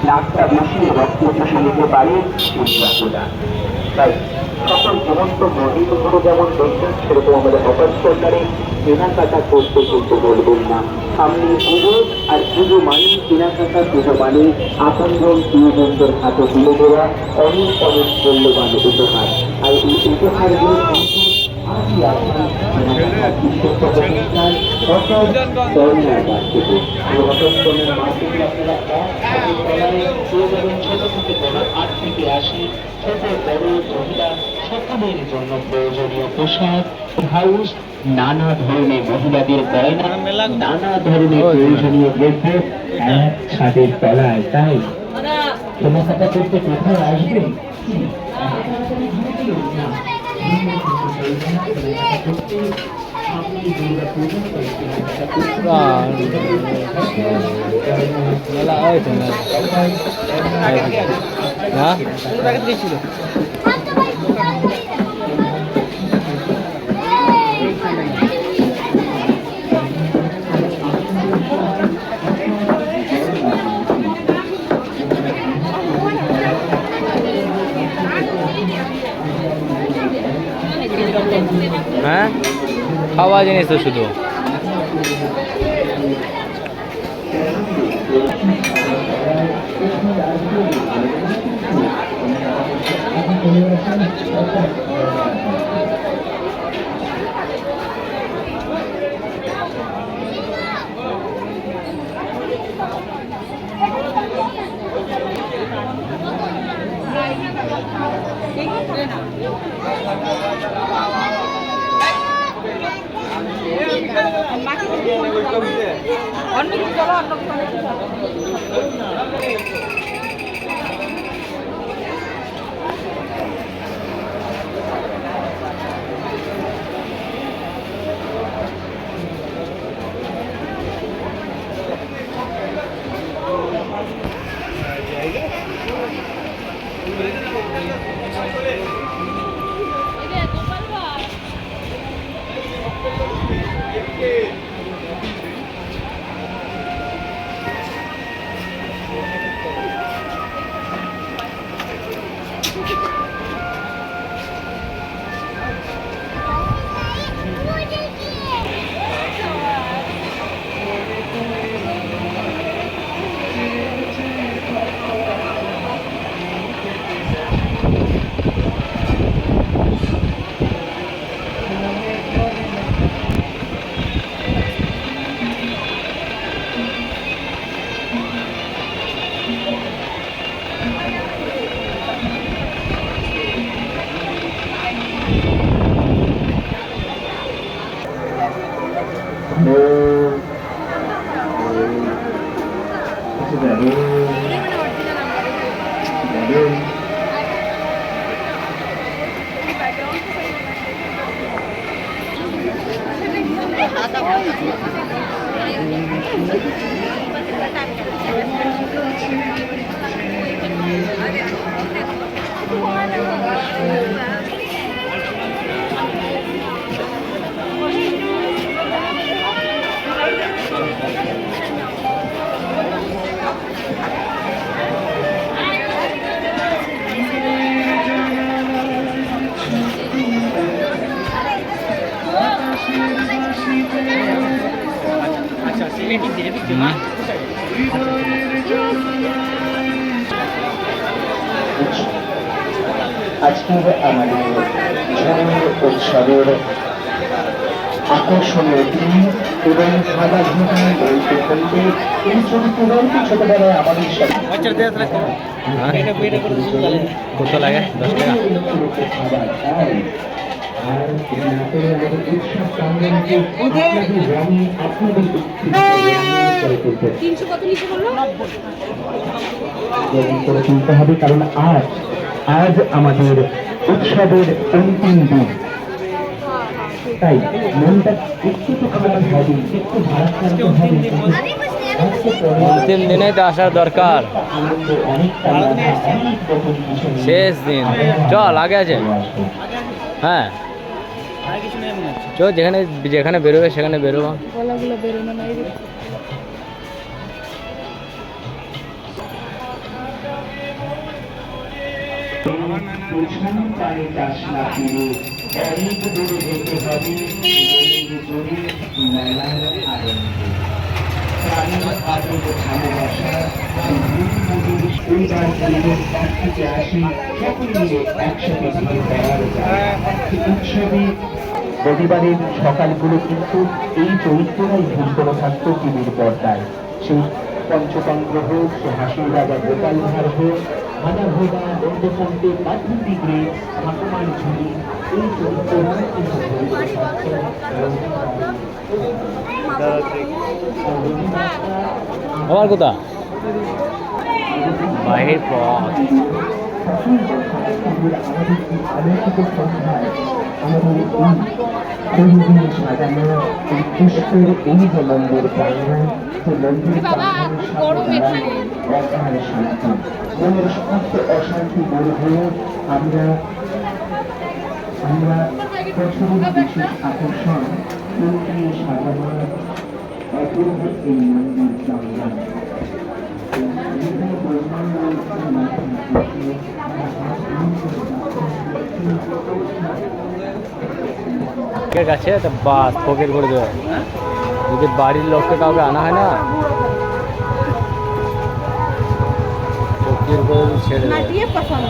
নাকটা বসিয়ে রক্ত চষে নিতে পারে তাই সকল সমস্ত মহিলাগুলো যেমন দেখবেন সেরকম আমাদের হঠাৎ সরকারে কেনাকাটা করতে কিন্তু বলবেন না। সামনে পুজো আর পুজো মানে কেনাকাটা, পুজো মানে আপনজন প্রিয়জনদের হাতে তুলে দেওয়া অনেক অনেক মূল্যবান উপহার। আর এই উপহারগুলো সকলের জন্য প্রয়োজনীয় পোশাক, হাউস, নানা ধরনের মহিলাদের গয়না, নানা ধরনের প্রয়োজনীয় দ্রব্য এক ছাদের তলায়। তাই কেনাকাটা করতে কোথায় আসবেন? হ্যাঁ, খাওয়া জিনিস তো শুধু। আজকের আমাদের উৎসবের আকর্ষণীয় দিন এবং সাদা ঘটনা বলতে বলতে এই চরিত্র গল্প ছোটবেলায় আমাদের সাথে কত লাগে? 10 টাকা। তুলতে হবে, কারণ আজ আমাদের উৎসবের অন্তিম দিন। তাই মনটা একটু তো খারাপ হবে, একটু ভাড়া করতে হবে। অন্তিম দিনে তো আসার দরকার, শেষ দিন। চল আগে আছে। হ্যাঁ আর কিছু নেই মনে হচ্ছে। চো যেখানে যেখানে বেরোবে সেখানে বেরোবো। গলাগুলো বেরোনো নাই রে। প্রধান পানি চাষ না করে অনেক দূরে যেতে হবে জোরে মেলার আনন্দে। প্রাণীর আবেগ ভালোবাসা পরিবার পরিবেশ পাশ থেকে আসি সকলে মিলে একসাথে ভিড় করার উৎসবে রবিবারের সকালগুলো কিন্তু এই চরিত্ররাই ভিড় করে থাকতো টিভির পর্দায়। সেই পঞ্চতন্ত্র হোক, সে হাসির রাজা গোপাল ভাঁড় হোক, ভাজা ভোগা নন্দকান্তে বাধুতি গ্রে ঠাকুমার ঝুলি, এই চরিত্ররা কিন্তু ভিড় করে থাকতো আমার কোথা বাহির পথ। আলোকিত সন্ধ্যায় আমাদের এই হরিদিনে সাজানো এই পুষ্পের এই যে মন্দির প্রাঙ্গণ, সেই মন্দির প্রাঙ্গণের সামনে দাঁড়ায় অকাল শান্তি। মনের সমস্ত অশান্তি দূর হয়ে আমরা বছরের বিশেষ আকর্ষণ ফুল দিয়ে সাজানো অপূর্ব এই মন্দির প্রাঙ্গণ। লোকের কাছে তো বাস ফকির করে দেবে। যদি বাড়ির লোককে কাউকে আনা হয় না, ফকির করে ছেড়ে দেবে। ये पसंद